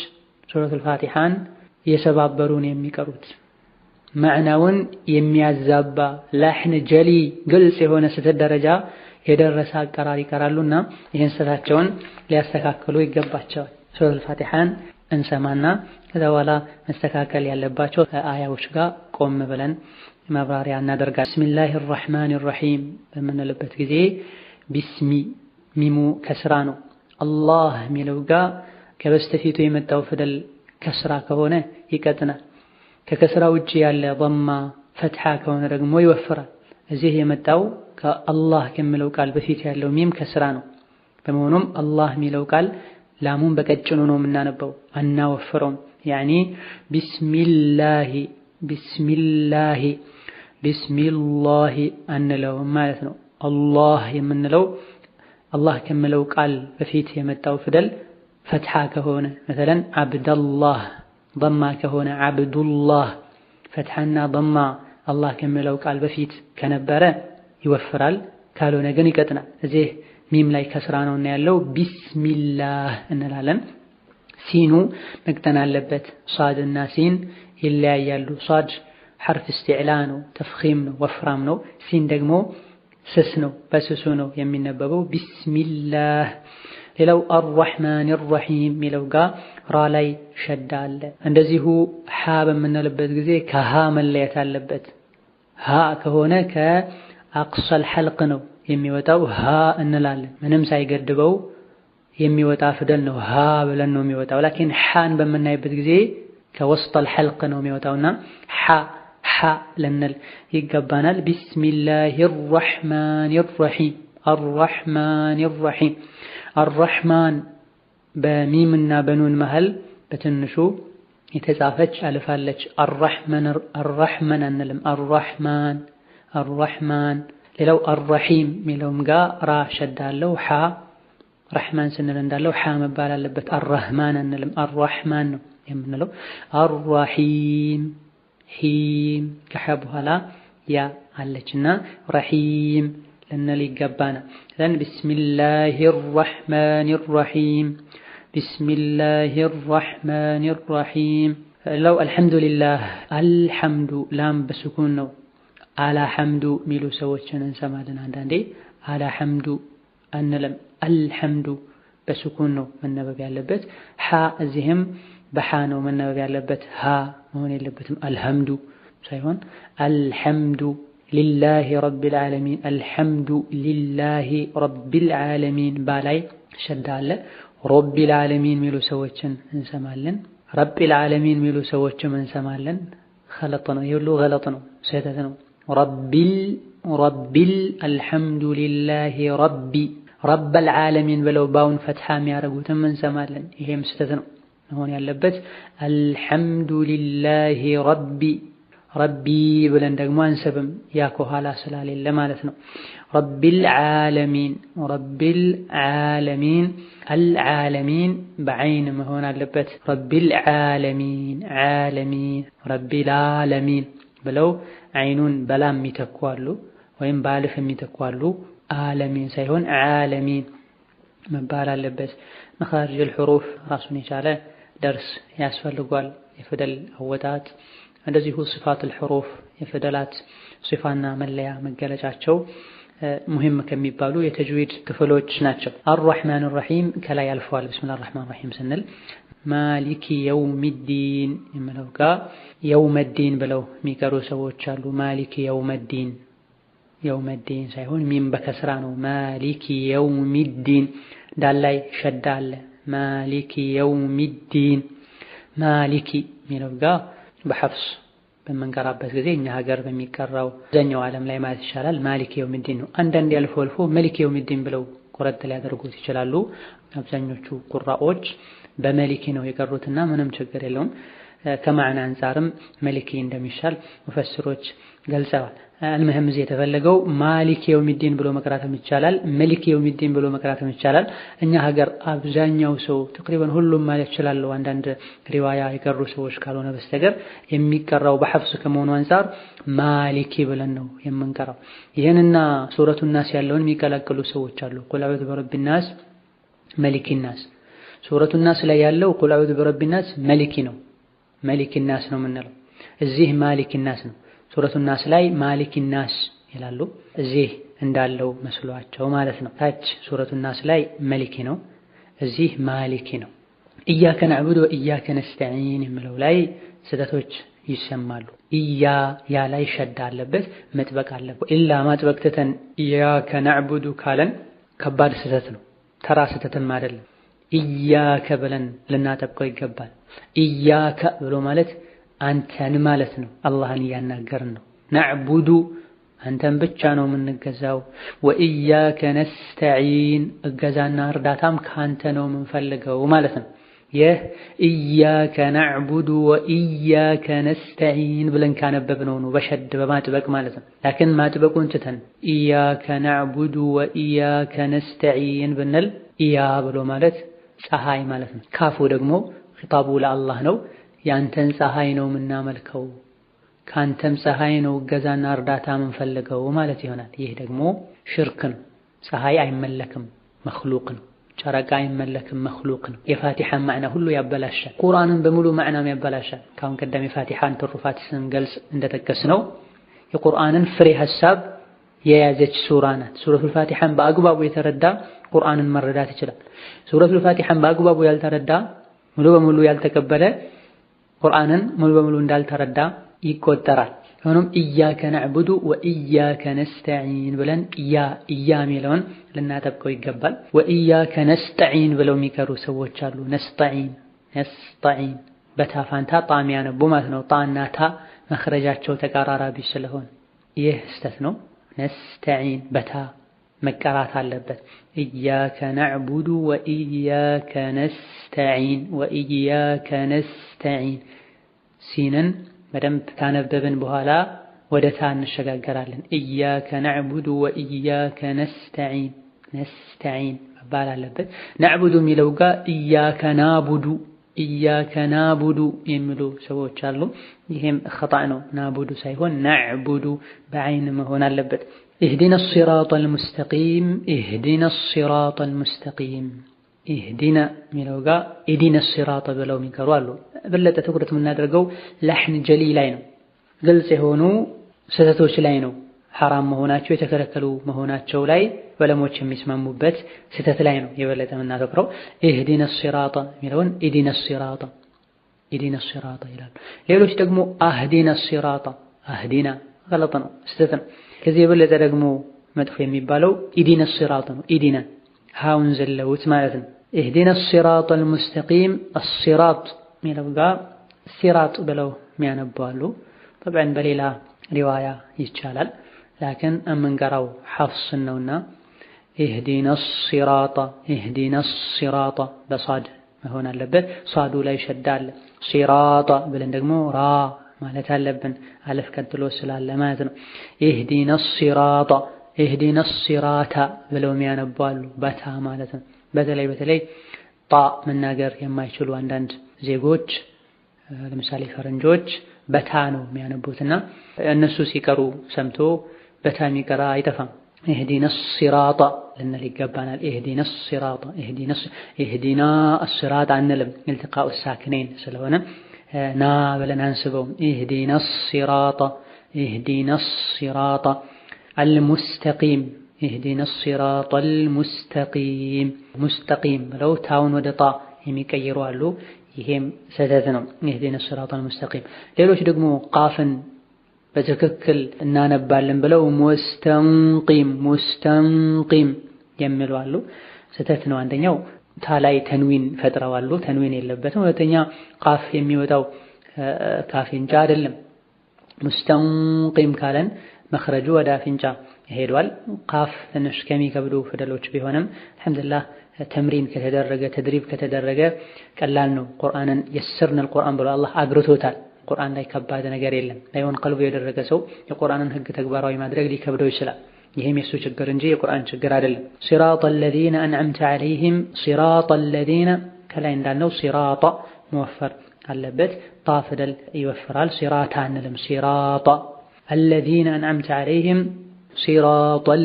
ሱረቱል ፋቲሃን የሰባበሩን የሚቀሩት ማዕናውን የሚያዛባ ላህን ጀሊ ግልጽ የሆነ ስህተት ደረጃ የደረሰ አቀራር ይቀራሉና ይህን ስህተታቸውን ሊያስተካክሉ ይገባቸዋል። ሱረቱል ፋቲሃን እንሰማና ከዛ በኋላ መስተካከል ያለባቸው አያዎች ጋር ቆም ብለን ማብራሪያ እናደርጋለን። ቢስሚላሂር ረህማኒር ረሂም በምንልበት ጊዜ ቢስሚ ሚሙ ከስራ ነው። አላህ የሚለው ጋር ከበስተፊቱ የመጣው ፊደል ከስራ ከሆነ ይቀጥናል። ከከስራ ውጪ ያለ ضማ ፈትሐ ከሆነ ደግሞ ይወፍራል። እዚህ የመጣው ከአላህ ከሚለው ቃል በፊት ያለው ሚም ከስራ ነው። በመሆኑም አላህ የሚለው ቃል ላሙን በቀጭኑ ነው የምናነበው አናወፍረውም። ያኒ ቢስሚላሂ ቢስሚላሂ አንለውም ማለት ነው። አላህ የምንለው አላህ ከሚለው ቃል በፊት የመጣው ፊደል ፈትሐ ከሆነ መሰለን አብደላህ ضማ ከሆነ አብዱላህ ፈትሐና ضማ አላህ ከሚለው ቃል በፊት ከነበረ ይወፍራል፣ ካልሆነ ግን ይቀጥናል። እዚህ ሚም ላይ ከስራ ነው ያለው ቢስሚላህ እንላለን። ሲኑ መቅጠን አለበት። ሷድና ሲን ይለያያሉ። ሷድ ሐርፍ እስቲዕላ ነው፣ ተፍኺም ነው፣ ወፍራም ነው። ሲን ደግሞ ስስ ነው፣ በስሱ ነው የሚነበበው ቢስሚላህ። ሌላው አርረሕማን አርረሒም ሚለው ጋር ራ ላይ ሸዳ አለ። እንደዚሁ ሐ በምንልበት ጊዜ ከሃ መለየት አለበት። ሃ ከሆነ ከአቅሰል ሐልቅ ነው የሚወጣው ሃ እንላለን። ምንም ሳይገድበው የሚወጣ ፊደል ነው ሃ ብለን ነው የሚወጣው። ላኪን ሐን በምናይበት ጊዜ ከወስጠል ሐልቅ ነው የሚወጣውና ሐ ልንል ይገባናል። ቢስሚላሂ አርረሕማን አርረሒም አርረሕማን አርረሒም። አርረሕማን በሚምና በኑን መሃል በትንሹ የተጻፈች አልፍ አለች። አርረሕማን አንልም፣ አርረሕማን። ሌላው አርረሒም ሚለውም ጋር ራ ሸዳ አለው። ሐ ረሕማን ስንል እንዳለው ሐ መባል አለበት። አርረሕማን አንልም፣ አርረሕማን ነው የምንለው። አርረሒም ሂም ከሐ በኋላ ያ አለችና ረሒም ልንል ይገባናል። ዘን ቢስሚላሂ አርረሕማን አርረሒም ቢስሚላሂ አርረሕማን አርረሒም። ለው አልሐምዱሊላህ አልሐምዱ ላም በስኩን ነው። አላ ሐምዱ ሚሉ ሰዎችን እንሰማለን አንዳንዴ። አላ ሐምዱ አንለም፣ አልሐምዱ በስኩን ነው መነበብ ያለበት። ሐ እዚህም በሐ ነው መነበብ ያለበት፣ ሀ መሆን የለበትም። አልሐምዱ ሳይሆን አልሐምዱ ሊላሂ ረቢል ዓለሚን፣ አልሐምዱ ሊላሂ ረቢል ዓለሚን። ባላይ ሸዳ አለ። ረቢል ዓለሚን ሚሉ ሰዎችን እንሰማለን። ረቢል ዓለሚን ሚሉ ሰዎችም እንሰማለን። ገለጥ ነው፣ ይሄ ሁሉ ገለጥ ነው፣ ስህተት ነው። ረቢል አልሐምዱ ሊላሂ ረበል ዓለሚን ብለው ባውን ፈትሐ የሚያደርጉትም እንሰማለን። ይሄም ስህተት ነው። መሆን ያለበት አልሐምዱሊላሂ ረቢ ብለን ደግሞ አንሰብም፣ ያ ከኋላ ስላሌለ ማለት ነው። ረቢል ዓለሚን አልዓለሚን በዐይን መሆን አለበት። ረቢል ዓለሚን ረቢል ዓለሚን ብለው ዐይኑን በላም የሚተኳሉ ወይም በአልፍ የሚተኳሉ። ዓለሚን ሳይሆን ዓለሚን መባል አለበት። መኻሪጅል ሑሩፍ ራሱን የቻለ ደርስ ያስፈልጓል። የፊደል አወጣጥ እንደዚሁ ሲፋቱል ሑሩፍ የፊደላት ሲፋና መለያ መገለጫቸው ሙሂም ከሚባሉ የተጅዊድ ክፍሎች ናቸው። አርረሕማን አርረሒም ከላይ አልፈዋል። ቢስሚላሂር ረሕማኒር ረሒም ስንል ማሊኪ የውሚዲን የሚለው ጋር የውመዲን ብለው የሚቀሩ ሰዎች አሉ። ማሊኪ የውመዲን ሳይሆን ሚም በከስራ ነው። ማሊኪ የውሚዲን ዳላይ ሸዳ አለ። ማሊኪ የውሚዲን ማሊኪ የሚለው ጋር በሐፍስ በምንቀራበት ጊዜ እኛ ሀገር በሚቀራው አብዛኛው ዓለም ላይ ማለት ይቻላል ማሊኪ የውሚዲን ነው። አንዳንዴ አልፎ አልፎ መሊኪ የውሚዲን ብለው ቁረጥ ሊያደርጉት ይችላሉ። አብዛኞቹ ቁራዎች በመሊኪ ነው የቀሩትና ምንም ችግር የለውም። ከማዕና አንፃርም መሊኪ እንደሚሻል ሙፈስሮች ገልጸዋል። አልሙሂም እዚህ የተፈለገው ማሊክ የውሚዲን ብሎ መቅራትም ይቻላል፣ መሊክ የውሚዲን ብሎ መቅራትም ይቻላል። እኛ ሀገር አብዛኛው ሰው ተቅሪበን ሁሉም ማለት ይችላል አንዳንድ ሪዋያ የቀሩ ሰዎች ካልሆነ በስተቀር የሚቀራው በሐፍስ ከመሆኑ አንፃር ማሊኪ ብለን ነው የምንቀራው። ይህንና ሱረቱ ናስ ያለውን የሚቀላቅሉ ሰዎች አሉ። ቁል አዑዙ ቢረቢን ናስ፣ መሊኪ ናስ። ሱረቱ ናስ ላይ ያለው ቁል አዑዙ ቢረቢን ናስ መሊኪ ነው፣ መሊኪ ናስ ነው የምንለው። እዚህ ማሊኪ ናስ ነው። ሱረቱ ናስ ላይ ማሊኪ ናስ ይላሉ፣ እዚህ እንዳለው መስሏቸው ማለት ነው። ታች ሱረቱ ናስ ላይ መሊኪ ነው፣ እዚህ ማሊኪ ነው። ኢያከ ነዕቡዱ ወኢያከ ነስተዒን የሚለው ላይ ስህተቶች ይሰማሉ። ያ ላይ ሸዳ አለበት፣ መጥበቅ አለበት። ኢላ ማጥበቅ ትተን ኢያከ ነዕቡዱ ካለን ከባድ ስህተት ነው፣ ተራ ስህተትም አይደለም። ኢያከ ብለን ልናጠብቀው ይገባል። ኢያከ ብሎ ማለት አንተን ማለት ነው። አላህን እያናገርን ነው። ነዕቡዱ አንተን ብቻ ነው የምንገዛው። ወኢያከ ነስተዒን እገዛና እርዳታም ካንተ ነው የምንፈልገው ማለት ነው። ይህ ኢያከ ነዕቡዱ ወኢያከ ነስተዒን ብለን ካነበብነው ነው በሸድ በማጥበቅ ማለት ነው። ላኪን ማጥበቁን ትተን ኢያከ ነዕቡዱ ወኢያከ ነስተዒን ብንል ኢያ ብሎ ማለት ፀሐይ ማለት ነው። ካፉ ደግሞ ኺጣቡ ለአላህ ነው። ያንተን ፀሐይ ነው የምናመልከው፣ ካንተም ፀሐይ ነው እገዛና እርዳታ የምንፈልገው ማለት ይሆናል። ይህ ደግሞ ሽርክ ነው። ፀሐይ አይመለክም፣ መኽሉቅ ነው። ጨረቃ አይመለክም፣ መኽሉቅ ነው። የፋቲሓን ማዕና ሁሉ ያበላሻል። ቁርአንን በሙሉ ማዕናም ያበላሻል። ካሁን ቀደም የፋቲሓን ትሩፋት ስንገልጽ እንደጠቀስነው የቁርአንን ፍሬ ሐሳብ የያዘች ሱራ ናት። ሱረቱል ፋቲሓን በአግባቡ የተረዳ ቁርአንን መረዳት ይችላል። ሱረቱል ፋቲሓን በአግባቡ ያልተረዳ ሙሉ በሙሉ ያልተቀበለ ቁርአንን ሙሉ በሙሉ እንዳልተረዳ ይቆጠራል። ሆኖም ኢያከ ነዕቡዱ ወኢያከ ነስተዒን ብለን ኢያ የሚለውን ልናጠብቀው ይገባል። ወኢያከ ነስተዒን ብለው የሚቀሩ ሰዎች አሉ። ነስተዒን በታ ፋንታ ጣ የሚያነቡ ማለት ነው። ጣና ታ መኽረጃቸው ተቀራራቢ ስለሆነ ይህ ስህተት ነው። ነስተዒን በታ መቀራት አለበት። ኢያከ ነዕቡዱ ወኢያከ ነስተዒን ሲንን በደንብ ካነበብን በኋላ ወደ ታ እንሸጋገራለን። ኢያከ ነዕቡዱ ወኢያከ ነስተዒን መባል አለበት። ነዕቡዱ የሚለው ጋር ኢያከ ናቡዱ የሚሉ ሰዎች አሉ። ይሄም ኸጣእ ነው። ናቡዱ ሳይሆን ነዕቡዱ በዐይን መሆን አለበት። ኢህዲነ ሲራጠል ሙስተቂም ኢህዲነ የሚለው ጋር ኢህዲነ ሲራጠ ብለው የሚቀሩ አሉ። በለጠ ትኩረት የምናደርገው ላሕን ጀሊ ላይ ነው። ግልጽ የሆኑ ስህተቶች ላይ ነው። ሐራም መሆናቸው የተከለከሉ መሆናቸው ላይ ዕለሞች የሚስማሙበት ስህተት ላይ ነው የበለጠ የምናተኩረው። ኢህዲነ ሲራጠ የሚለውን ኢህዲነ ሲራጠ ይላሉ። ሌሎች ደግሞ አህዲነ ሲራጠ አህዲና ገለጥ ነው፣ ስህተት ነው። ከዚህ የበለጠ ደግሞ መጥፎ የሚባለው ኢህዲነ ሲራጠ ነው። ኢህዲነ ሃውን ዘለውት ማለት ነው። ኢህዲነ ሲራጠል ሙስተቂም አሲራጥ ሚለው ጋር ሲራጥ ብለው የሚያነባሉ። ጠብዓን በሌላ ሪዋያ ይቻላል። ላኪን የምንቀራው ሐፍስ ነውና ኢህዲነ ሲራጠ በሷድ መሆን አለበት። ሷዱ ላይ ሸዳለ ሲራጠ ብለን ደግሞ ራ ማለት አለብን፣ አለፍ ቀጥሎ ስላለ ማለት ነው። ኢህዲነ ሲራታ ብለው የሚያነባሉ በታ ማለት ነው። በተለይ ጣ መናገር የማይችሉ አንዳንድ ዜጎች ለምሳሌ ፈረንጆች በታ ነው የሚያነቡትና እነሱ ሲቀሩ ሰምቶ በታ የሚቀራ አይጠፋም። ኢህዲነ ሲራጣ ልንል ይገባናል። ኢህዲነ ሲራጣ ኢህዲና አስራጣ አንልም፣ ኢልቲቃኡ ሳክነይን ስለሆነ ና ብለን አንስበውም። ኢህዲነ ሲራጣ አልሙስተቂም ኢህዲነ ሲራጠል ሙስተቂም ብለው ታውን ወደ ጣ የሚቀይሩ አሉ። ይሄም ስህተት ነው። ኢህዲነ ሲራጠል ሙስተቂም። ሌሎች ደግሞ ቃፍን በትክክል እናነባለን ብለው ሙስተንቂም የሚሉ አሉ። ስህተት ነው። አንደኛው ታ ላይ ተንዊን ፈጥረዋሉ። ተንዊን የለበትም። ሁለተኛ ቃፍ የሚወጣው ካፍንጫ አይደለም። ሙስተንቂም ካለን መኽረጁ ወደ አፍንጫ ሄዷል። ቃፍ ትንሽ ከሚከብዱ ፊደሎች ቢሆንም አልሐምዱሊላህ ተምሪን ከተደረገ ተድሪብ ከተደረገ ቀላል ነው። ቁርአንን የሰርነል ቁርአን ብሎ አላህ አግርቶታል። ቁርአን ላይ ከባድ ነገር የለም። ላይሆን ቀልቡ የደረገ ሰው የቁርአንን ህግ ተግባራዊ ማድረግ ሊከብደው ይችላል። ይሄም የሱ ችግር እንጂ የቁርአን ችግር አይደለም። ሲራጠል ለዚነ አንዐምተ ዐለይሂም ሲራጠል ለዚነ ከላይ እንዳልነው ሲራጣ መወፈር አለበት። ጣ ፊደል ይወፍራል። ሲራታ አንልም። ሲራጣ አለዚነ አንዐምተ ዐለይሂም ሲራጠል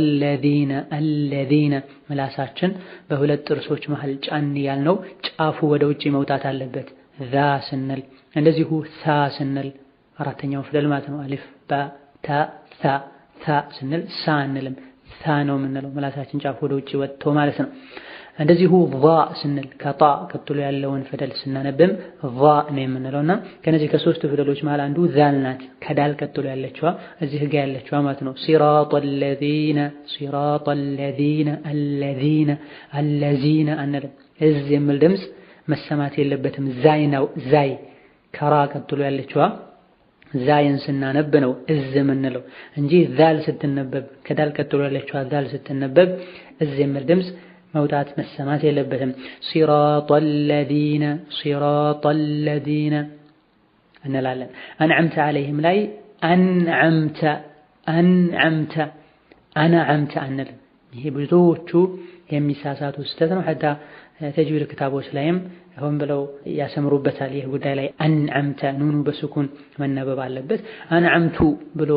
ለዚነ ምላሳችን በሁለት ጥርሶች መሃል ጫን ያልነው ጫፉ ወደ ውጪ መውጣት አለበት። ዛ ስንል እንደዚሁ ሳ ስንል አራተኛው ፊደል ማለት ነው። አሊፍ ባ ታ ሳ ስንል ሳ አንልም፣ ሳ ነው የምንለው። ምላሳችን ጫፉ ወደ ውጪ ወጥቶ ማለት ነው። እንደዚሁ ዛ ስንል ከጣ ቀጥሎ ያለውን ፊደል ስናነብም ዛ ነው የምንለውና ከነዚህ ከሶስቱ ፊደሎች መሃል አንዱ ዛል ናት። ከዳል ቀጥሎ ያለችዋ እዚህ ጋር ያለችዋ ማለት ነው። ሲራጠል ለዚነ አለዚነ አንልም። እዚህ የሚል ድምፅ መሰማት የለበትም። ዛይ ነው። ዛይ ከራ ቀጥሎ ያለችዋ ዛይን ስናነብ ነው እዝ የምንለው እንጂ ዛል ስትነበብ ከዳል ቀጥሎ ያለችው ዛል ስትነበብ እዝ የሚል ድምፅ መውጣት መሰማት የለበትም። ሲራጠል ለዚነ እንላለን። አንዓምተ ዐለይሂም ላይ አንዓምተ አነዓምተ አንልም። ይሄ ብዙዎቹ የሚሳሳቱ ስህተት ነው። ሐታ ተጅዊድ ክታቦች ላይም ሆን ብለው ያሰምሩበታል። ይህ ጉዳይ ላይ አንዓምተ ኑኑ በስኩን መነበብ አለበት። አንዓምቱ ብሎ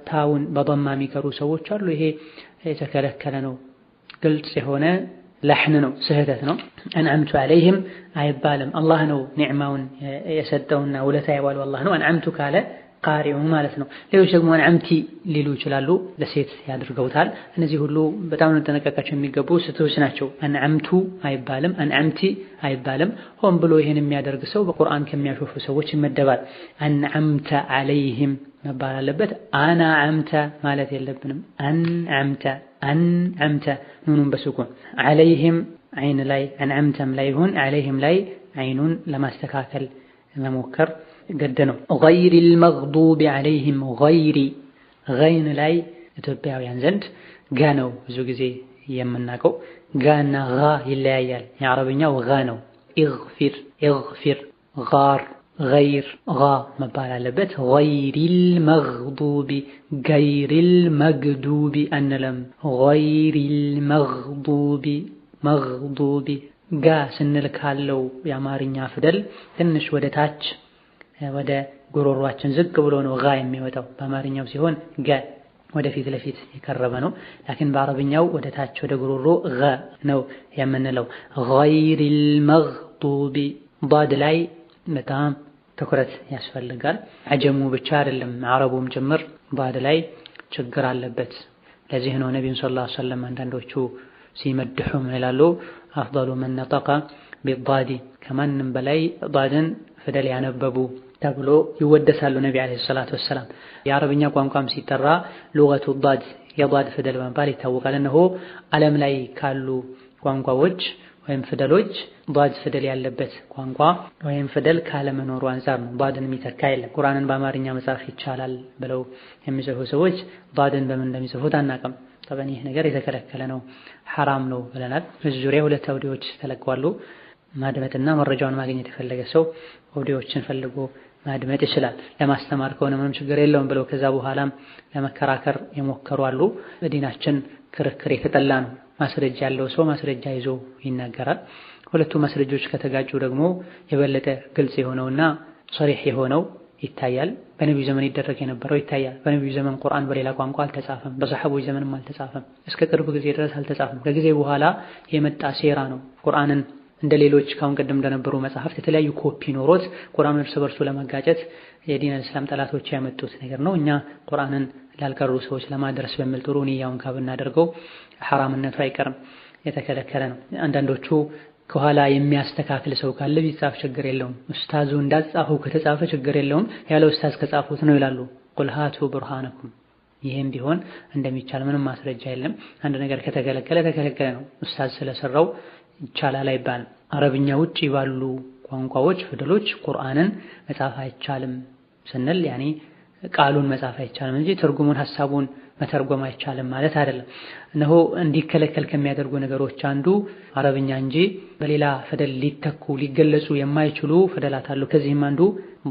ታውን በضማ የሚቀሩ ሰዎች አሉ። ይሄ የተከለከለ ነው። ግልጽ የሆነ ለሕን ነው፣ ስህተት ነው። አንዓምቱ ዐለይሂም አይባልም። አላህ ነው ኒዕማውን የሰጠውና ውለታ የዋለው አላህ ነው። አንዓምቱ ካለ ቃሪው ማለት ነው። ሌሎች ደግሞ አንዓምቲ ሊሉ ይችላሉ፣ ለሴት ያድርገውታል። እነዚህ ሁሉ በጣም ልንጠነቀቃቸው የሚገቡ ስህተቶች ናቸው። አንዓምቱ አይባልም፣ አንዓምቲ አይባልም። ሆን ብሎ ይሄን የሚያደርግ ሰው በቁርአን ከሚያሾፉ ሰዎች ይመደባል። አንዓምተ ዐለይሂም መባል አለበት። አነዓምተ ማለት የለብንም። አንዓምተ ኑኑን በስኩን ዐለይሂም አይን ላይ አንዓምተም ላይ ይሁን ዐለይሂም ላይ አይኑን ለማስተካከል መሞከር ገድ ነው። ገይሪል መግዱቢ ዐለይሂም ገይን ላይ ኢትዮጵያውያን ዘንድ ጋ ነው ብዙ ጊዜ የምናውቀው። ጋና ጋ ይለያያል። የአረብኛው ጋ ነው። ኢግፊር ጋር ገይር ጋ መባል አለበት። ገይሪል መግዱቢ አንለም። ገይሪል መግዱቢ ጋ ስንል ካለው የአማርኛ ፊደል ትንሽ ወደ ታች ወደ ጉሮሯችን ዝቅ ብሎ ነው ጋ የሚወጣው። በአማርኛው ሲሆን ጋ ወደፊት ለፊት የቀረበ ነው። ላኪን በአረብኛው ወደ ታች ወደ ጉሮሮ ጋ ነው የምንለው። ገይሪል መግዱቢ ዳድ ላይ በጣም ትኩረት ያስፈልጋል። አጀሙ ብቻ አይደለም አረቡም ጭምር ዳድ ላይ ችግር አለበት። ለዚህ ነው ነብዩ ሰለላሁ ዐለይሂ ወሰለም አንዳንዶቹ ሲመድሑ ምን ይላሉ? አፍደሉ መን ነጠቀ ቢዳዲ ከማንም በላይ ዳድን ፊደል ያነበቡ ተብሎ ይወደሳሉ ነቢ ዓለይሂ ሰላቱ ወሰላም። የአረብኛ ቋንቋም ሲጠራ ሉገቱ ዳድ የዳድ ፊደል በመባል ይታወቃል። እነሆ ዓለም ላይ ካሉ ቋንቋዎች ወይም ፊደሎች ዳድ ፊደል ያለበት ቋንቋ ወይም ፊደል ካለመኖሩ አንፃር ነው። ዳድን የሚተካ የለም። ቁርአንን በአማርኛ መጻፍ ይቻላል ብለው የሚጽፉ ሰዎች ዳድን በምን እንደሚጽፉት አናውቅም። ጠበን ይህ ነገር የተከለከለ ነው፣ ሐራም ነው ብለናል። በዚህ ዙሪያ 2 አውዲዮዎች ተለቀዋል። ማድመጥና መረጃውን ማግኘት የፈለገ ሰው አውዲዮዎችን ፈልጎ ማድመጥ ይችላል። ለማስተማር ከሆነ ምንም ችግር የለውም ብለው ከዛ በኋላም ለመከራከር የሞከሩ አሉ። በዲናችን ክርክር የተጠላ ነው። ማስረጃ ያለው ሰው ማስረጃ ይዞ ይናገራል። ሁለቱ ማስረጃዎች ከተጋጩ ደግሞ የበለጠ ግልጽ የሆነውና ሶሪህ የሆነው ይታያል። በነብዩ ዘመን ይደረግ የነበረው ይታያል። በነብዩ ዘመን ቁርአን በሌላ ቋንቋ አልተጻፈም። በሰሐቦች ዘመንም አልተጻፈም። እስከ ቅርብ ጊዜ ድረስ አልተጻፈም። ከጊዜ በኋላ የመጣ ሴራ ነው። ቁርአንን እንደ ሌሎች ካሁን ቀደም እንደነበሩ መጽሐፍት የተለያዩ ኮፒ ኖሮት ቁርአንን እርስ በርሱ ለማጋጨት የዲን እስላም ጠላቶች ያመጡት ነገር ነው። እኛ ቁርአንን ላልቀሩ ሰዎች ለማድረስ በሚል ጥሩ ንያውን ካብናደርገው ሐራምነቱ አይቀርም፣ የተከለከለ ነው። አንዳንዶቹ ከኋላ የሚያስተካክል ሰው ካለ ቢጻፍ ችግር የለውም፣ ኡስታዙ እንዳጻፈው ከተጻፈ ችግር የለውም፣ ያለ ኡስታዝ ከጻፉት ነው ይላሉ። ቁል ሃቱ ቡርሃነኩም። ይሄም ቢሆን እንደሚቻል ምንም ማስረጃ የለም። አንድ ነገር ከተከለከለ ተከለከለ ነው። ኡስታዝ ስለሰራው ይቻላል አይባልም። አረብኛ ውጪ ባሉ ቋንቋዎች ፊደሎች ቁርአንን መጻፍ አይቻልም ስንል ያኔ ቃሉን መጻፍ አይቻልም እንጂ ትርጉሙን ሐሳቡን መተርጎም አይቻልም ማለት አይደለም። እነሆ እንዲከለከል ከሚያደርጉ ነገሮች አንዱ አረብኛ እንጂ በሌላ ፊደል ሊተኩ ሊገለጹ የማይችሉ ፊደላት አሉ። ከዚህም አንዱ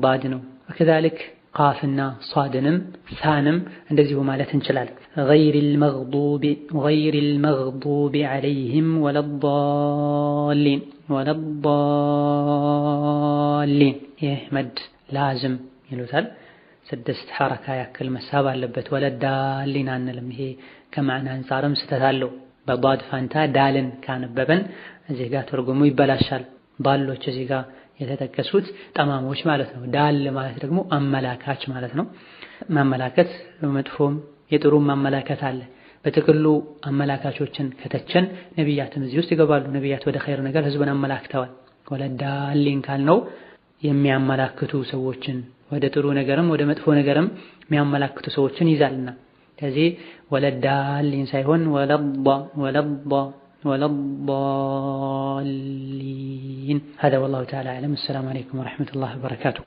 ባድ ነው። ወከዛልክ ቃፍና ሷድንም ሳንም እንደዚሁ ማለት እንችላለን። ገይሪል መግዱቢ ዐለይሂም ወለዷሊን ይህ መድ ላዝም ይሉታል። 6 ሐረካ ያክል መሳብ አለበት። ወለዳሊን አንልም። ይሄ ከማዕና አንፃርም ስህተት አለው። በዳድ ፋንታ ዳልን ካነበበን እዚህ ጋር ትርጉሙ ይበላሻል። ባሎች እዚህ ጋር የተጠቀሱት ጠማሞች ማለት ነው። ዳል ማለት ደግሞ አመላካች ማለት ነው። ማመላከት መጥፎም የጥሩም ማመላከት አለ። በጥቅሉ አመላካቾችን ከተቸን ነብያትም እዚህ ውስጥ ይገባሉ። ነብያት ወደ ኸይር ነገር ህዝብን አመላክተዋል። ወለዳሊን ካልነው የሚያመላክቱ ሰዎችን ወደ ጥሩ ነገርም ወደ መጥፎ ነገርም የሚያመላክቱ ሰዎችን ይዛልና ስለዚህ ወለዳሊን ሳይሆን ወለዷሊን هذا والله تعالى أعلم. السلام عليكم ورحمة الله وبركاته.